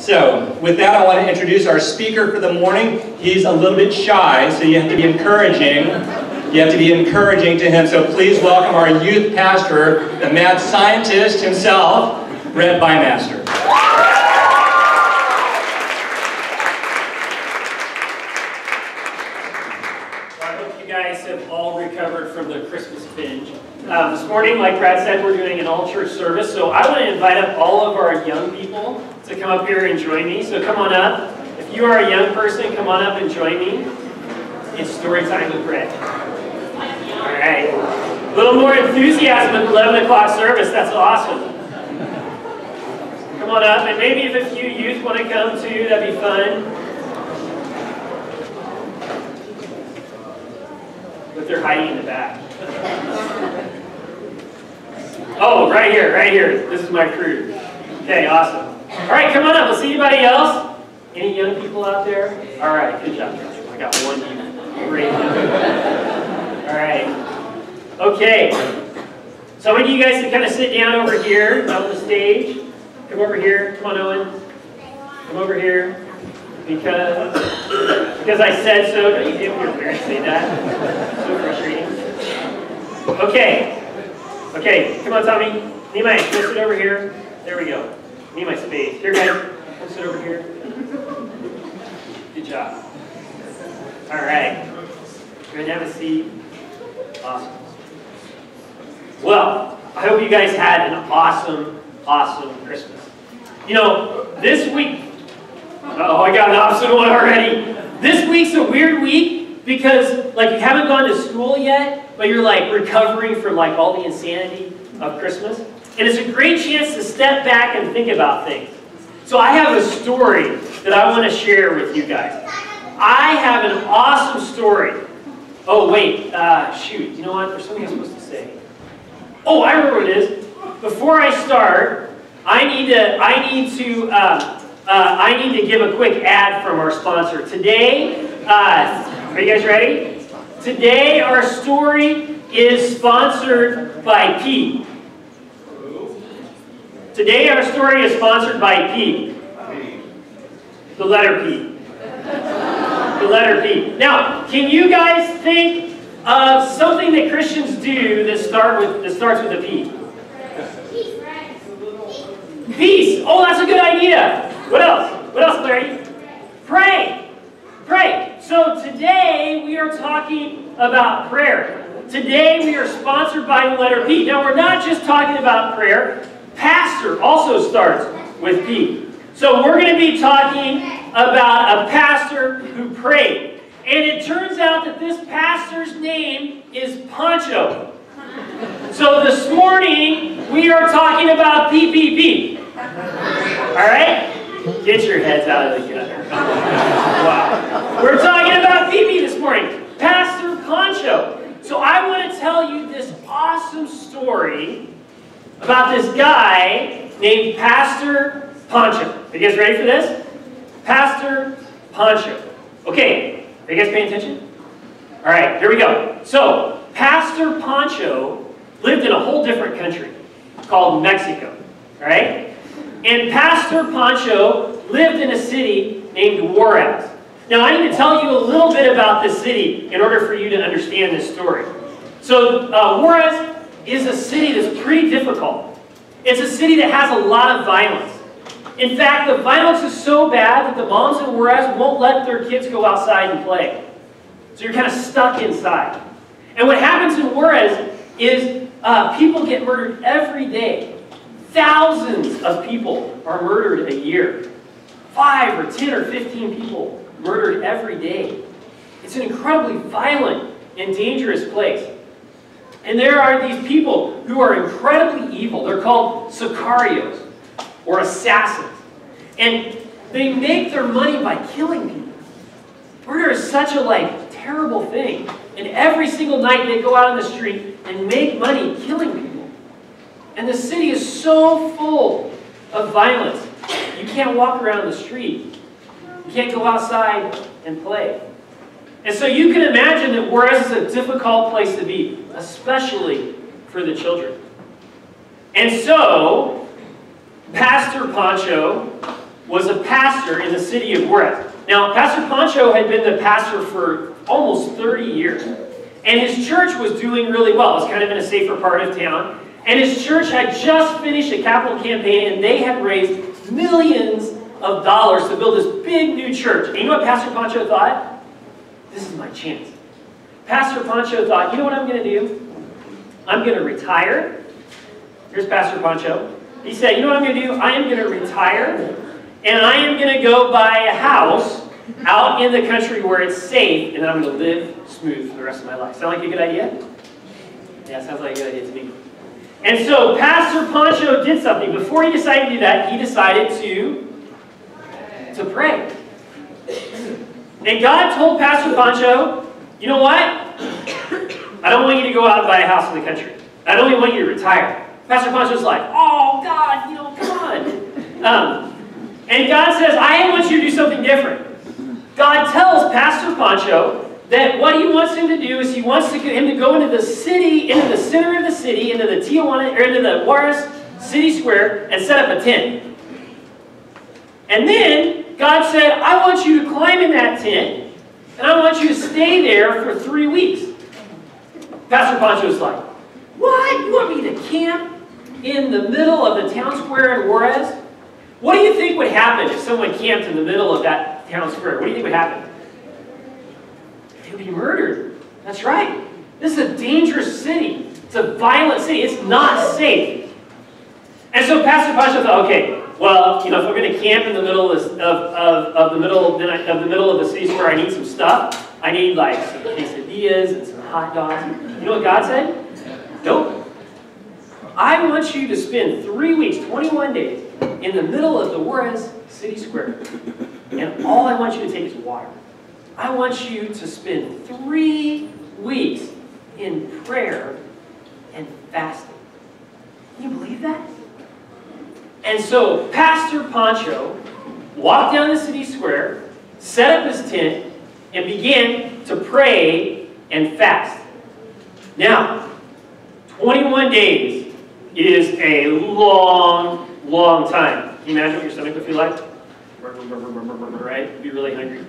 So, with that, I want to introduce our speaker for the morning. He's a little bit shy, so you have to be encouraging. You have to be encouraging to him. So please welcome our youth pastor, the mad scientist himself, Brett Bymaster. I hope you guys have all recovered from the Christmas binge. This morning, like Brad said, we're doing an all-church service, so I want to invite up all of our young people to come up here and join me. So come on up. If you are a young person, come on up and join me. It's story time with Brett. All right. A little more enthusiasm at the 11 o'clock service. That's awesome. Come on up, and maybe if a few youth want to come too, that'd be fun. But they're hiding in the back. Oh, right here, right here. This is my crew. Okay, awesome. All right, come on up. Let's see anybody else. Any young people out there? All right, good job. I got one youth. Great. All right. Okay. So I want you guys to kind of sit down over here on the stage. Come over here. Come on, Owen. Come over here. Because I said so. Don't you hear your parents say that? So frustrating. Okay. Okay. Come on, Tommy. Nehemiah, come sit over here. There we go. Need my space. Here, guys. Come sit over here. Good job. All right. Go ahead and have a seat. Awesome. Well, I hope you guys had an awesome, awesome Christmas. You know, this week, oh, I got an opposite one already. This week's a weird week because, like, you haven't gone to school yet, but you're, like, recovering from, like, all the insanity of Christmas. And it's a great chance to step back and think about things. So I have a story that I want to share with you guys. I have an awesome story. Oh, wait, shoot, you know what? There's something I'm supposed to say. Oh, I remember what it is. Before I start, I need to give a quick ad from our sponsor. Today, are you guys ready? Today, our story is sponsored by P. Today, our story is sponsored by P. The letter P. The letter P. Now, can you guys think of something that Christians do that starts with a P? Peace. Oh, that's a good idea. What else? What else, Larry? Pray. Pray. So today we are talking about prayer. Today we are sponsored by the letter P. Now we're not just talking about prayer. Pastor also starts with P. So we're going to be talking about a pastor who prayed. And it turns out that this pastor's name is Pancho. So this morning, we are talking about PPP. Alright? Get your heads out of the gutter. Wow. We're talking about PP this morning. Pastor Pancho. So I want to tell you this awesome story about this guy named Pastor Pancho. Are you guys ready for this? Pastor Pancho. Okay, are you guys paying attention? All right, here we go. So, Pastor Pancho lived in a whole different country called Mexico. All right? And Pastor Pancho lived in a city named Juarez. Now, I need to tell you a little bit about this city in order for you to understand this story. So, Juarez is a city that's pretty difficult. It's a city that has a lot of violence. In fact, the violence is so bad that the moms in Juarez won't let their kids go outside and play. So you're kind of stuck inside. And what happens in Juarez is people get murdered every day. Thousands of people are murdered a year. 5 or 10 or 15 people murdered every day. It's an incredibly violent and dangerous place. And there are these people who are incredibly evil. They're called sicarios, or assassins. And they make their money by killing people. Murder is such a terrible thing. And every single night they go out on the street and make money killing people. And the city is so full of violence. You can't walk around the street. You can't go outside and play. And so you can imagine that Juarez is a difficult place to be, especially for the children. And so, Pastor Pancho was a pastor in the city of Juarez. Now, Pastor Pancho had been the pastor for almost 30 years. And his church was doing really well. It was kind of in a safer part of town. And his church had just finished a capital campaign, and they had raised millions of dollars to build this big new church. And you know what Pastor Pancho thought? This is my chance. Pastor Pancho thought, you know what I'm going to do? I'm going to retire. Here's Pastor Pancho. He said, you know what I'm going to do? I am going to retire, and I am going to go buy a house out in the country where it's safe, and then I'm going to live smooth for the rest of my life. Sound like a good idea? Yeah, sounds like a good idea to me. And so Pastor Pancho did something. Before he decided to do that, he decided to pray. And God told Pastor Pancho, you know what? I don't want you to go out and buy a house in the country. I only want you to retire. Pastor Pancho's like, oh, God, come on. And God says, I want you to do something different. God tells Pastor Pancho that what he wants him to do is he wants him to go into the city, into the center of the city, into the Tijuana, or into the Juarez city square, and set up a tent. And then God said, I want you to climb in that tent, and I want you to stay there for 3 weeks. Pastor Pancho's like, what? You want me to camp in the middle of the town square in Juarez? What do you think would happen if someone camped in the middle of that town square? What do you think would happen? They would be murdered. That's right. This is a dangerous city. It's a violent city. It's not safe. And so Pastor Pancho thought, okay, well, if we're going to camp in the middle of the middle of the city square, I need some stuff. I need like some quesadillas and some hot dogs. You know what God said? Nope. I want you to spend 3 weeks, 21 days, in the middle of the Juarez city square. And all I want you to take is water. I want you to spend 3 weeks in prayer and fasting. Can you believe that? And so Pastor Pancho walked down the city square, set up his tent, and began to pray and fast. Now, 21 days is a long, long time. Can you imagine what your stomach would feel like? Right? You'd be really hungry.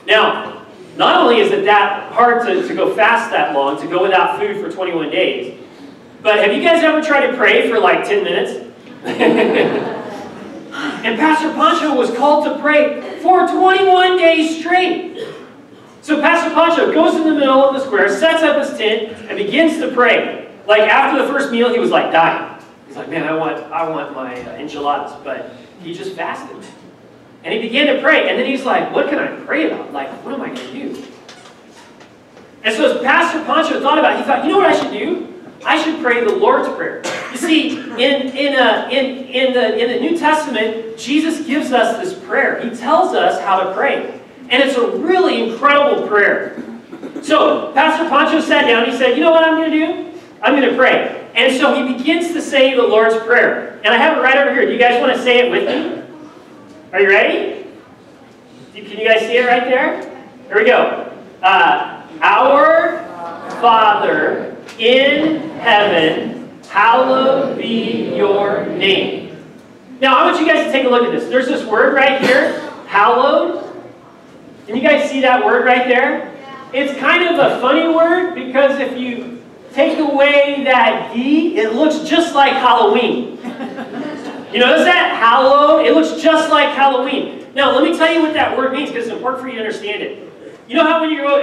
Now, not only is it that hard to go fast that long, to go without food for 21 days, but have you guys ever tried to pray for like 10 minutes? And Pastor Pancho was called to pray for 21 days straight. So Pastor Pancho goes in the middle of the square, sets up his tent, and begins to pray. Like after the first meal, he was like dying. He's like, man, I want my enchiladas. But he just fasted. And he began to pray. And then he's like, what can I pray about? Like, what am I going to do? And so as Pastor Pancho thought about it, he thought, you know what I should do? I should pray the Lord's Prayer. You see, in the New Testament, Jesus gives us this prayer. He tells us how to pray. And it's a really incredible prayer. So Pastor Pancho sat down. He said, you know what I'm going to do? I'm going to pray. And so he begins to say the Lord's Prayer. And I have it right over here. Do you guys want to say it with me? Are you ready? Can you guys see it right there? Here we go. Our Father in heaven, hallowed be your name. Now, I want you guys to take a look at this. There's this word right here, hallowed. Can you guys see that word right there? It's kind of a funny word because if you take away that D, it looks just like Halloween. You notice that? Hallowed. It looks just like Halloween. Now, let me tell you what that word means because it's important for you to understand it. You know how when you go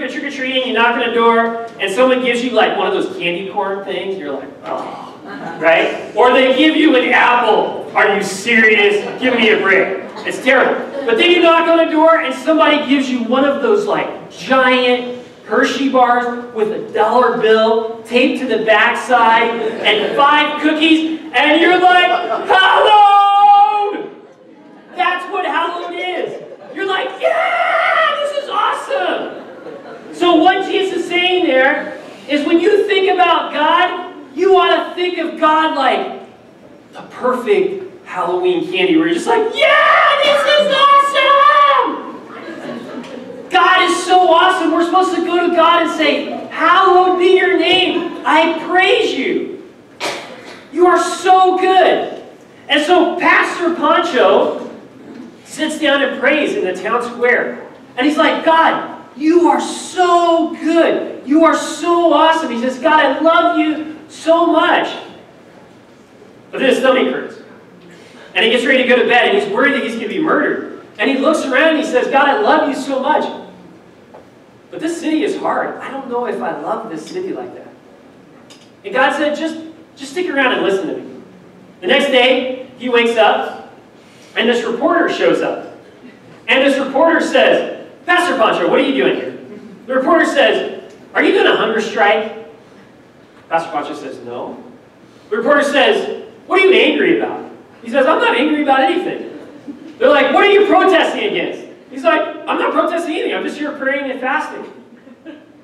trick-or-treating, you knock on a door, and someone gives you like one of those candy corn things? You're like, oh, right? Or they give you an apple. Are you serious? Give me a break. It's terrible. But then you knock on a door, and somebody gives you one of those like giant Hershey bars with a $1 bill taped to the backside and 5 cookies, and you're like, hallowed! That's what hallowed is. You're like, yeah, this is awesome. So what Jesus is saying there is when you think about God, you ought to think of God like the perfect Halloween candy where you're just like, yeah, this is awesome! God is so awesome. We're supposed to go to God and say, hallowed be your name. I praise you. You are so good. And so Pastor Pancho sits down and prays in the town square. And he's like, God, you are so good. You are so awesome. He says, God, I love you so much. But then his stomach hurts. And he gets ready to go to bed, and he's worried that he's going to be murdered. And he looks around and he says, God, I love you so much. But this city is hard. I don't know if I love this city like that. And God said, just stick around and listen to me. The next day, he wakes up, and this reporter shows up. And this reporter says, Pastor Pancho, what are you doing here? The reporter says, are you doing a hunger strike? Pastor Pancho says, no. The reporter says, what are you angry about? He says, I'm not angry about anything. They're like, what are you protesting against? He's like, I'm not protesting anything. I'm just here praying and fasting.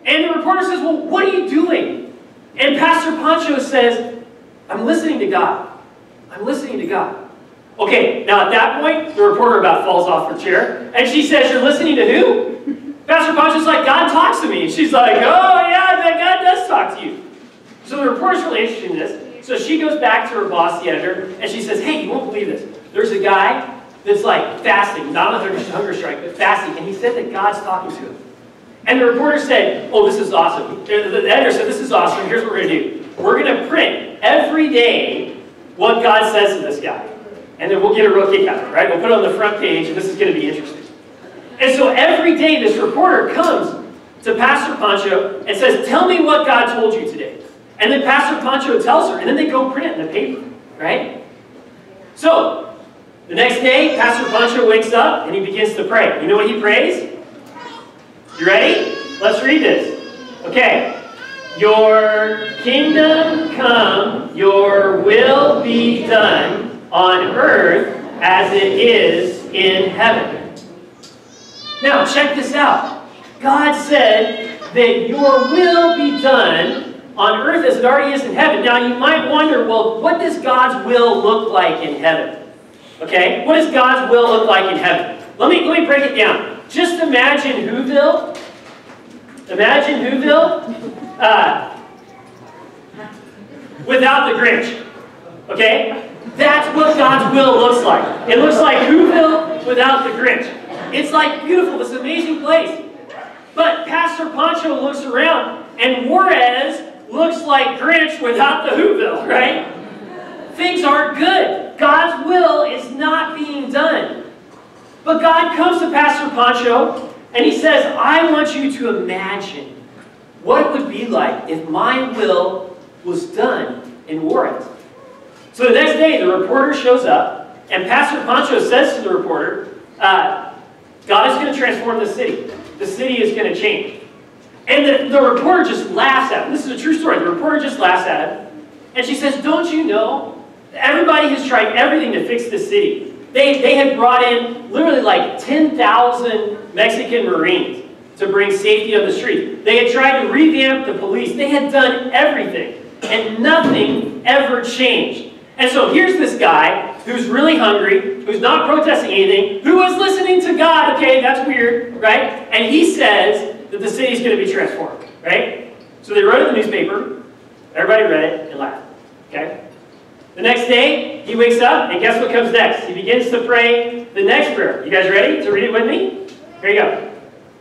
And the reporter says, well, what are you doing? And Pastor Pancho says, I'm listening to God. I'm listening to God. Okay, now at that point, the reporter about falls off her chair. And she says, you're listening to who? Pastor Pancho's like, God talks to me. And she's like, oh yeah, that God does talk to you. So the reporter's really interested in this. So she goes back to her boss, the editor, and she says, hey, you won't believe this. There's a guy that's like fasting, not on a hunger strike, but fasting. And he said that God's talking to him. And the reporter said, oh, this is awesome. The editor said, this is awesome. Here's what we're going to do. We're going to print every day what God says to this guy. And then we'll get a real kick out of it, right? We'll put it on the front page, and this is going to be interesting. And so every day this reporter comes to Pastor Pancho and says, tell me what God told you today. And then Pastor Pancho tells her, and then they go print it in the paper, right? So the next day, Pastor Pancho wakes up, and he begins to pray. You know what he prays? You ready? Let's read this. Okay. Your kingdom come, your will be done on earth as it is in heaven. Now, check this out. God said that your will be done on earth as it already is in heaven. Now, you might wonder, well, what does God's will look like in heaven? Okay? What does God's will look like in heaven? Let me break it down. Just imagine Whoville. Imagine Whoville without the Grinch. Okay? That's what God's will looks like. It looks like Whoville without the Grinch. It's like beautiful, this amazing place. But Pastor Pancho looks around, and Juarez looks like Grinch without the Whoville, right? Things aren't good. God's will is not being done. But God comes to Pastor Pancho, and he says, I want you to imagine what it would be like if my will was done in Juarez. So the next day, the reporter shows up, and Pastor Pancho says to the reporter, God is going to transform the city. The city is going to change. And the reporter just laughs at him. This is a true story. The reporter just laughs at him. And she says, don't you know, everybody has tried everything to fix the city. They had brought in literally like 10,000 Mexican Marines to bring safety on the street. They had tried to revamp the police. They had done everything. And nothing ever changed. And so here's this guy who's really hungry, who's not protesting anything, who is listening to God. Okay, that's weird, right? And he says that the city's going to be transformed, right? So they wrote it in the newspaper. Everybody read it and laughed, okay? The next day, he wakes up, and guess what comes next? He begins to pray the next prayer. You guys ready to read it with me? Here you go.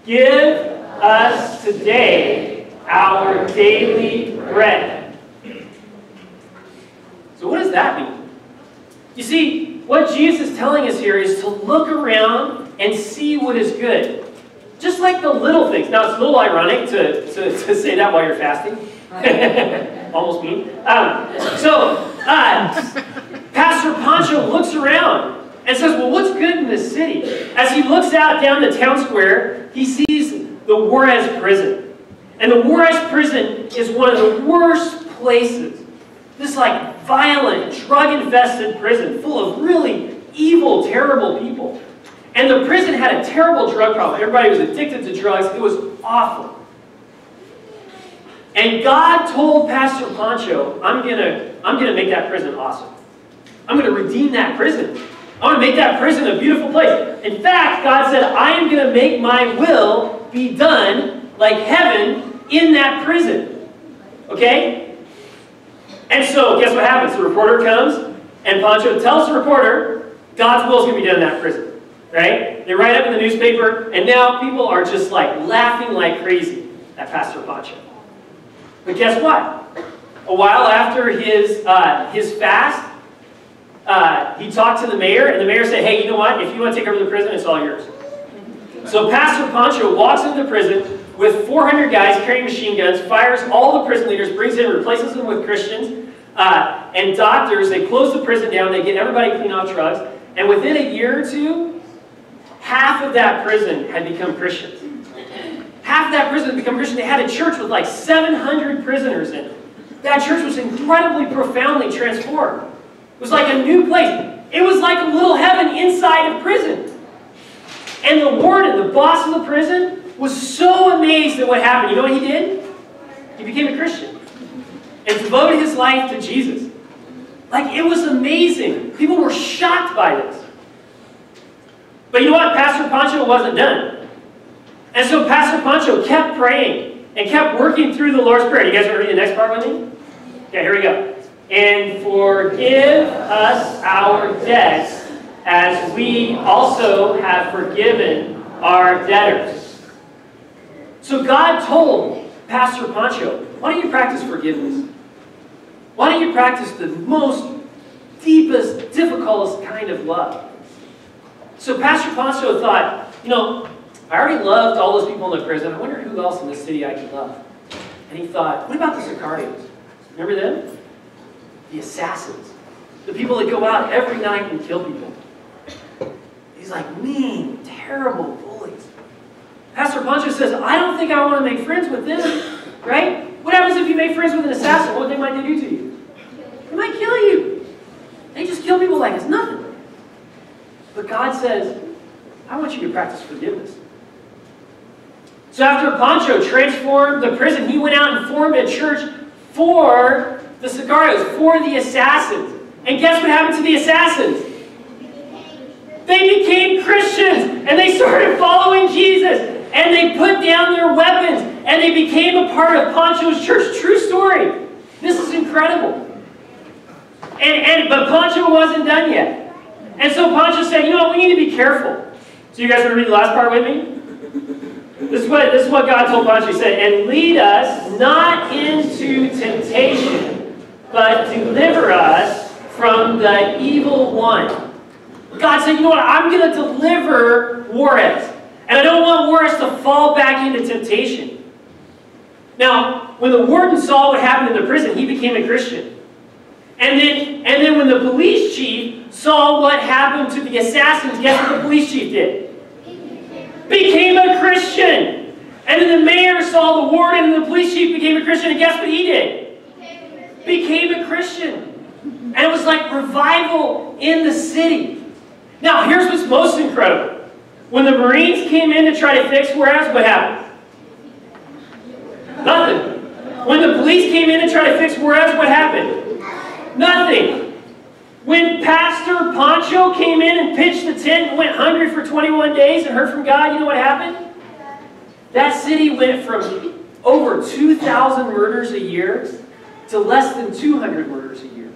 Give us today our daily bread. So what does that mean? You see, what Jesus is telling us here is to look around and see what is good. Just like the little things. Now, it's a little ironic to say that while you're fasting. Almost mean. Pastor Pancho looks around and says, well, what's good in this city? As he looks out down the town square, he sees the Juarez prison. And the Juarez prison is one of the worst places. This like violent, drug-infested prison full of really evil, terrible people. And the prison had a terrible drug problem. Everybody was addicted to drugs. It was awful. And God told Pastor Pancho, I'm gonna make that prison awesome. I'm gonna redeem that prison. I'm gonna make that prison a beautiful place. In fact, God said, I am gonna make my will be done like heaven in that prison. Okay? And so, guess what happens? The reporter comes, and Pancho tells the reporter, God's will is going to be done in that prison. right? They write up in the newspaper, and now people are just like laughing like crazy at Pastor Pancho. But guess what? A while after his fast, he talked to the mayor, and the mayor said, hey, you know what? If you want to take over the prison, it's all yours. So Pastor Pancho walks into the prison with 400 guys carrying machine guns, fires all the prison leaders, brings in, replaces them with Christians, and doctors. They close the prison down, they get everybody clean off drugs, and within a year or two, half of that prison had become Christians. Half of that prison had become Christian. They had a church with like 700 prisoners in it. That church was incredibly, profoundly transformed. It was like a new place. It was like a little heaven inside of prison. And the warden, the boss of the prison, was so amazed at what happened. You know what he did? He became a Christian and devoted his life to Jesus. Like, it was amazing. People were shocked by this. But you know what? Pastor Pancho wasn't done. And so Pastor Pancho kept praying and kept working through the Lord's Prayer. You guys want to read the next part with me? Okay, here we go. And forgive us our debts as we also have forgiven our debtors. So God told Pastor Pancho, why don't you practice forgiveness? Why don't you practice the most deepest, difficultest kind of love? So Pastor Pancho thought, you know, I already loved all those people in the prison. I wonder who else in this city I could love. And he thought, what about the Sicarios? Remember them? The assassins. The people that go out every night and kill people. These like mean, terrible bullies. Pastor Pancho says, I don't think I want to make friends with them. Right? What happens if you make friends with an assassin? What might they do to you? They might kill you. They just kill people like it's nothing. But God says, I want you to practice forgiveness. So after Pancho transformed the prison, he went out and formed a church for the Sicarios, for the assassins. And guess what happened to the assassins? They became Christians, and they started following Jesus, and they put down their weapons, and they became a part of Pancho's church. True story. This is incredible. But Pancho wasn't done yet. And so Pancho said, you know what, we need to be careful. So you guys want to read the last part with me? This is what God told Pancho. He said, and lead us not into temptation, but deliver us from the evil one. God said, you know what, I'm going to deliver Juarez. And I don't want Juarez to fall back into temptation. Now, when the warden saw what happened in the prison, he became a Christian. And then when the police chief saw what happened to the assassins, guess what the police chief did? Became a Christian. And then the mayor saw the warden and the police chief became a Christian, and guess what he did? Became a Christian. And it was like revival in the city. Now, here's what's most incredible. When the Marines came in to try to fix Juarez, what happened? Nothing. When the police came in to try to fix Juarez, what happened? Nothing. When Pastor Pancho came in and pitched the tent and went hungry for 21 days and heard from God, you know what happened? That city went from over 2,000 murders a year to less than 200 murders a year.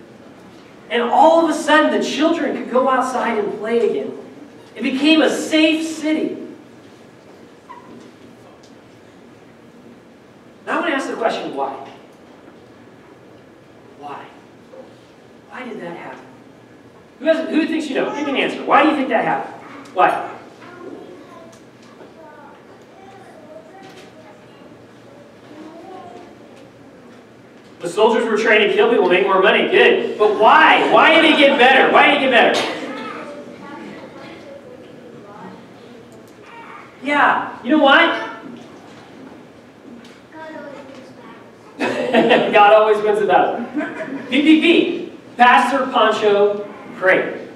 And all of a sudden, the children could go outside and play again. It became a safe city. Now I want to ask the question, why? Why? Why did that happen? Who thinks you know? Give me an answer. Why do you think that happened? Why? The soldiers were trying to kill people, make more money. Good. But why? Why did it get better? Why did it get better? Yeah. You know what? God always wins the battle. PPP. Pastor Pancho prayed.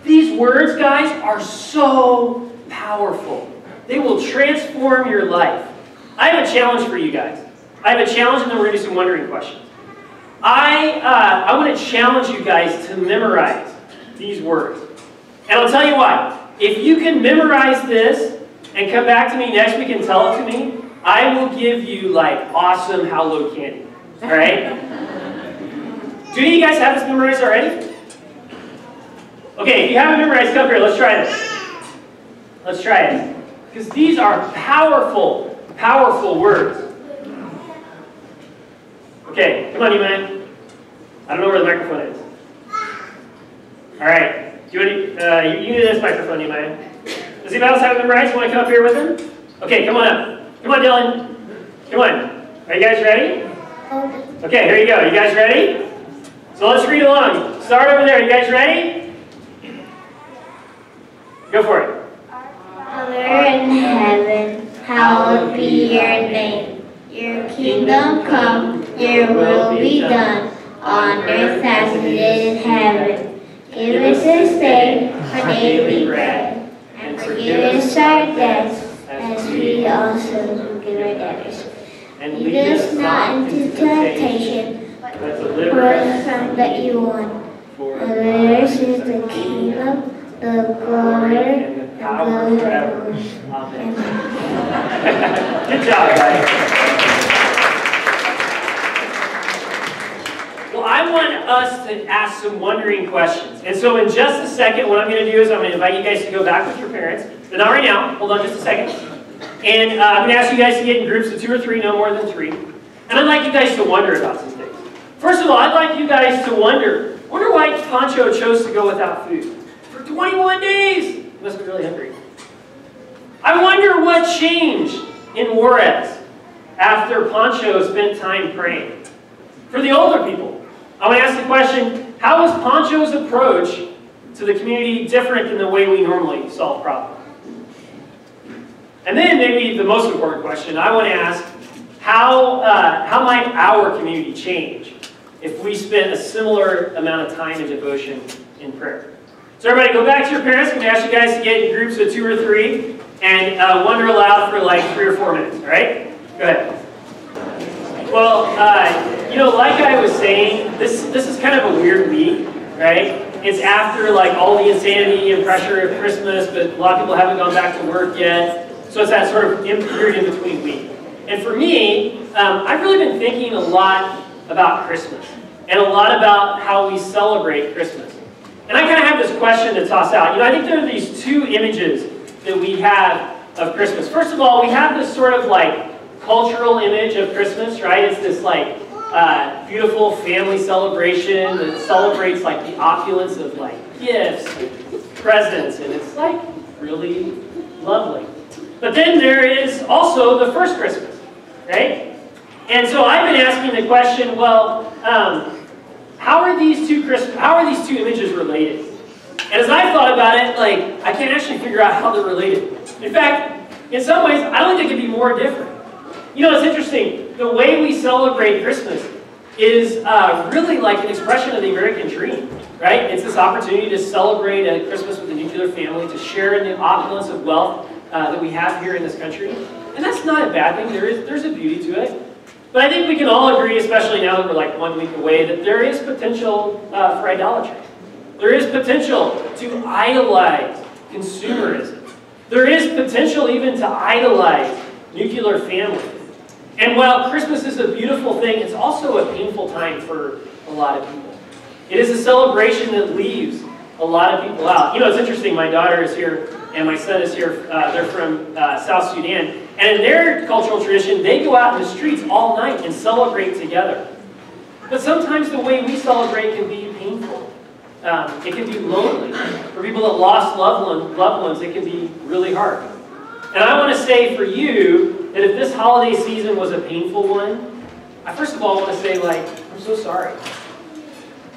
These words, guys, are so powerful. They will transform your life. I have a challenge for you guys. I have a challenge, and then we're going to do some wondering questions. I want to challenge you guys to memorize these words. And I'll tell you why. If you can memorize this and come back to me next week and tell it to me, I will give you like awesome Halloween candy. All right? Do you guys have this memorized already? Okay, if you haven't memorized, come here. Let's try this. Let's try it. Because these are powerful, powerful words. Okay, come on, Nehemiah. I don't know where the microphone is. All right. Do you need this microphone, Nehemiah. Does anybody else have it memorized? You want to come up here with him? Okay, come on up. Come on, Dylan. Come on. Are you guys ready? Okay, here you go. You guys ready? So let's read along. Start over there. You guys ready? Go for it. Father in heaven, hallowed be your name. Your kingdom come, your will be done, on earth as it is in heaven. Give us this day our daily bread, and forgive us our debts, as we also forgive our debtors. And lead us not into temptation, but deliver us from the evil one. For yours is the kingdom, the glory, and the power forever. Amen. Good job, guys. Well, I want us to ask some wondering questions. And so in just a second, what I'm going to do is I'm going to invite you guys to go back with your parents. But not right now. Hold on just a second. And I'm going to ask you guys to get in groups of 2 or 3, no more than 3. And I'd like you guys to wonder about some things. First of all, I'd like you guys to wonder why Pancho chose to go without food. For 21 days! He must be really hungry. I wonder what changed in Juarez after Pancho spent time praying. For the older people, I want to ask the question, how was Pancho's approach to the community different than the way we normally solve problems? And then maybe the most important question, I want to ask, how might our community change if we spent a similar amount of time and devotion in prayer? So everybody go back to your parents. I'm going to ask you guys to get in groups of 2 or 3 and wonder aloud for like 3 or 4 minutes, all right? Go ahead. Well, like I was saying, this is kind of a weird week, right? It's after like all the insanity and pressure of Christmas, but a lot of people haven't gone back to work yet. So it's that sort of period in between week. And for me, I've really been thinking a lot about Christmas and a lot about how we celebrate Christmas. And I kind of have this question to toss out. I think there are these 2 images that we have of Christmas. First of all, we have this sort of like cultural image of Christmas, right? It's this like beautiful family celebration that celebrates like the opulence of like gifts and presents, and it's like really lovely. But then there is also the first Christmas, right? And so I've been asking the question, well, how are these two images related? And as I've thought about it, like I can't actually figure out how they're related. In fact, in some ways, I don't think they could be more different. It's interesting. The way we celebrate Christmas is really like an expression of the American dream, right? It's this opportunity to celebrate a Christmas with a nuclear family, to share in the opulence of wealth that we have here in this country. And that's not a bad thing. There's a beauty to it. But I think we can all agree, especially now that we're like 1 week away, that there is potential for idolatry. There is potential to idolize consumerism. There is potential even to idolize nuclear family. And while Christmas is a beautiful thing, it's also a painful time for a lot of people. It is a celebration that leaves a lot of people out. It's interesting, my daughter is here and my son is here. They're from South Sudan. And in their cultural tradition, they go out in the streets all night and celebrate together. But sometimes the way we celebrate can be painful. It can be lonely. For people that lost loved ones, it can be really hard. And I want to say for you that if this holiday season was a painful one, I first of all want to say, like, I'm so sorry.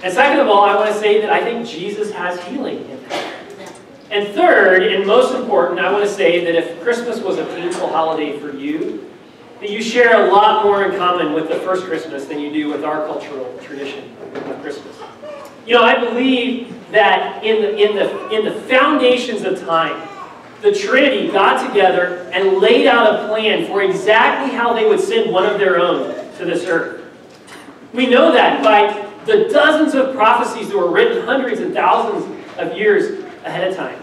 And second of all, I want to say that I think Jesus has healing in him. And third, and most important, I want to say that if Christmas was a painful holiday for you, that you share a lot more in common with the first Christmas than you do with our cultural tradition of Christmas. I believe that in the foundations of time, the Trinity got together and laid out a plan for exactly how they would send one of their own to this earth. We know that by the dozens of prophecies that were written hundreds and thousands of years ahead of time.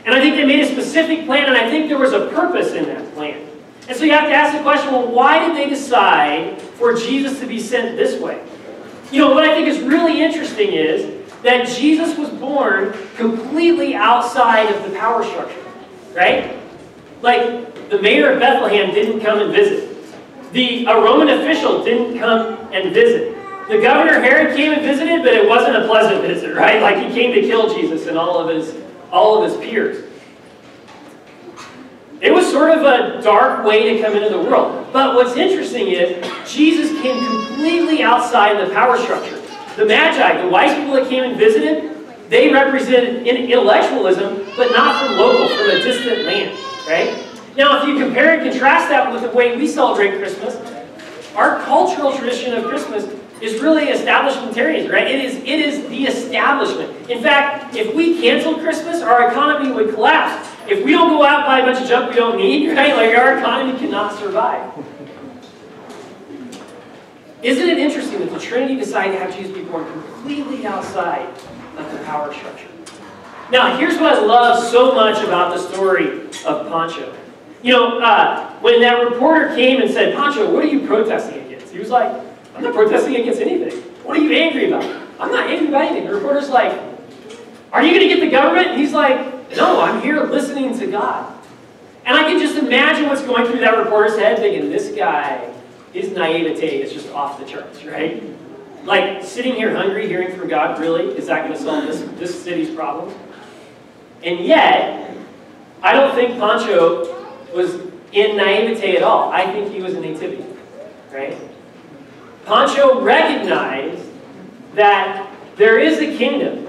And I think they made a specific plan, and I think there was a purpose in that plan. And so you have to ask the question, well, why did they decide for Jesus to be sent this way? What I think is really interesting is that Jesus was born completely outside of the power structure. right? Like, the mayor of Bethlehem didn't come and visit. A Roman official didn't come and visit. The governor Herod came and visited, but it wasn't a pleasant visit, right? Like, he came to kill Jesus and all of his peers. It was sort of a dark way to come into the world. But what's interesting is Jesus came completely outside the power structure. The Magi, the wise people that came and visited, they represented intellectualism, but not from local, from a distant land, right? Now, if you compare and contrast that with the way we celebrate Christmas, our cultural tradition of Christmas is really establishmentarian, right? It is the establishment. In fact, if we canceled Christmas, our economy would collapse. If we don't go out and buy a bunch of junk we don't need, right? Like, our economy cannot survive. Isn't it interesting that the Trinity decided to have Jesus be born completely outside of the power structure? Now, here's what I love so much about the story of Pancho. You know, when that reporter came and said, "Pancho, what are you protesting against?" He was like, "I'm not protesting against anything. What are you angry about?" "I'm not angry about anything." The reporter's like, "Are you going to get the government?" And he's like, "No, I'm here listening to God." And I can just imagine what's going through that reporter's head, thinking, this guy, his naivete is just off the charts, right? Like, sitting here hungry, hearing from God, really? Is that going to solve this city's problems? And yet, I don't think Pancho was in naivete at all. I think he was in nativity, right? Pancho recognized that there is a kingdom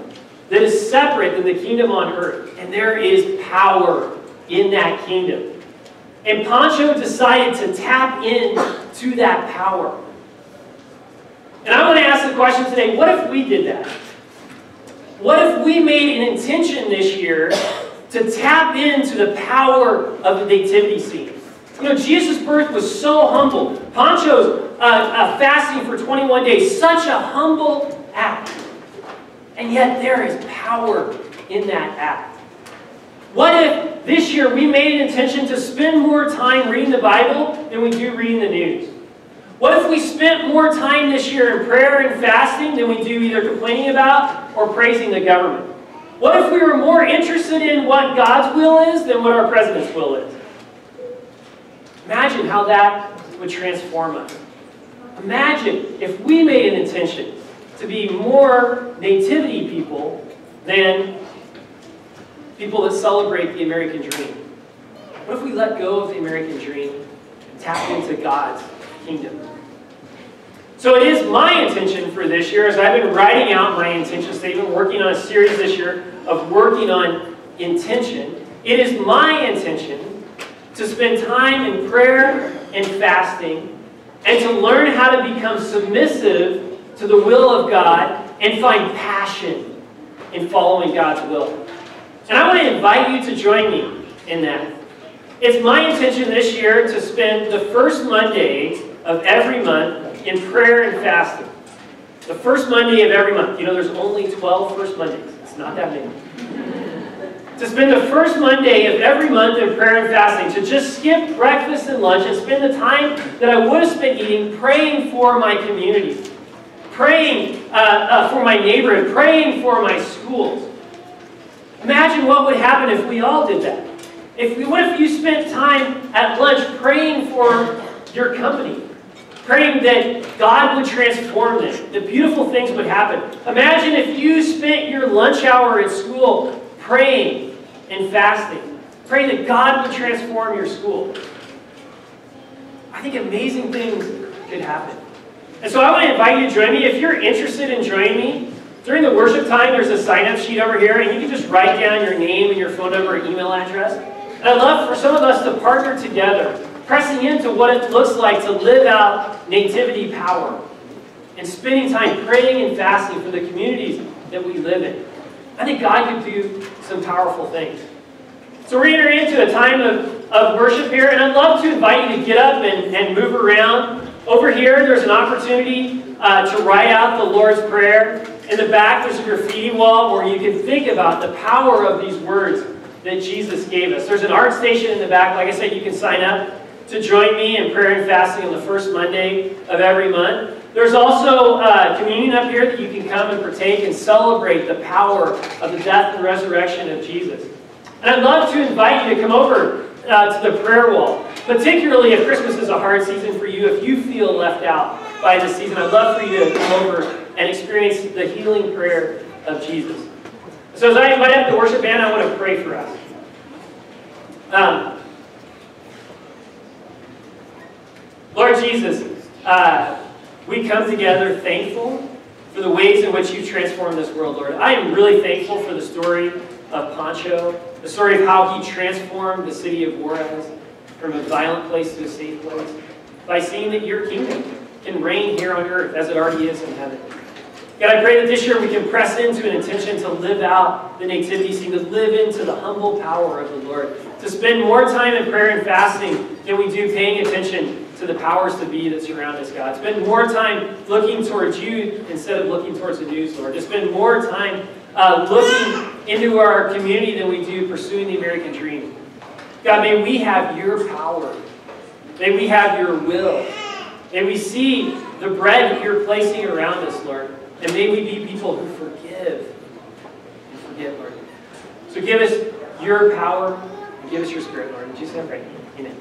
that is separate than the kingdom on earth, and there is power in that kingdom. And Pancho decided to tap into that power. And I want to ask the question today, what if we did that? What if we made an intention this year to tap into the power of the nativity scene? You know, Jesus' birth was so humble. Pancho's fasting for 21 days, such a humble act. And yet there is power in that act. What if this year we made an intention to spend more time reading the Bible than we do reading the news? What if we spent more time this year in prayer and fasting than we do either complaining about or praising the government? What if we were more interested in what God's will is than what our president's will is? Imagine how that would transform us. Imagine if we made an intention to be more nativity people than people that celebrate the American dream. What if we let go of the American dream and tap into God's kingdom? So it is my intention for this year, as I've been writing out my intention statement, working on a series this year of working on intention, it is my intention to spend time in prayer and fasting and to learn how to become submissive to the will of God and find passion in following God's will. And I want to invite you to join me in that. It's my intention this year to spend the first Monday of every month in prayer and fasting. The first Monday of every month. You know, there's only 12 first Mondays. It's not that many. To spend the first Monday of every month in prayer and fasting, to just skip breakfast and lunch and spend the time that I would have spent eating praying for my community, praying for my neighborhood, praying for my schools. Imagine what would happen if we all did that. What if you spent time at lunch praying for your company, praying that God would transform them, that beautiful things would happen. Imagine if you spent your lunch hour at school praying and fasting, praying that God would transform your school. I think amazing things could happen. And so I want to invite you to join me. If you're interested in joining me, during the worship time, there's a sign-up sheet over here, and you can just write down your name and your phone number and email address. And I'd love for some of us to partner together, pressing into what it looks like to live out nativity power and spending time praying and fasting for the communities that we live in. I think God could do some powerful things. So we're entering into a time of worship here, and I'd love to invite you to get up and move around. Over here, there's an opportunity to write out the Lord's Prayer. In the back, there's a graffiti wall where you can think about the power of these words that Jesus gave us. There's an art station in the back. Like I said, you can sign up to join me in prayer and fasting on the first Monday of every month. There's also communion up here that you can come and partake and celebrate the power of the death and resurrection of Jesus. And I'd love to invite you to come over to the prayer wall. Particularly if Christmas is a hard season for you, if you feel left out by this season, I'd love for you to come over and experience the healing prayer of Jesus. So as I invite up the worship band, I want to pray for us. Lord Jesus, we come together thankful for the ways in which you transformed this world, Lord. I am really thankful for the story of Pancho, the story of how he transformed the city of Juarez from a violent place to a safe place by seeing that your kingdom can reign here on earth as it already is in heaven. God, I pray that this year we can press into an intention to live out the nativity scene, to live into the humble power of the Lord, to spend more time in prayer and fasting than we do paying attention to the powers to be that surround us, God. Spend more time looking towards you instead of looking towards the news, Lord. To spend more time looking into our community than we do pursuing the American dream. God, may we have your power. May we have your will. May we see the bread that you're placing around us, Lord. And may we be people who forgive and forget, Lord. So give us your power and give us your spirit, Lord. In Jesus' name I pray. Amen.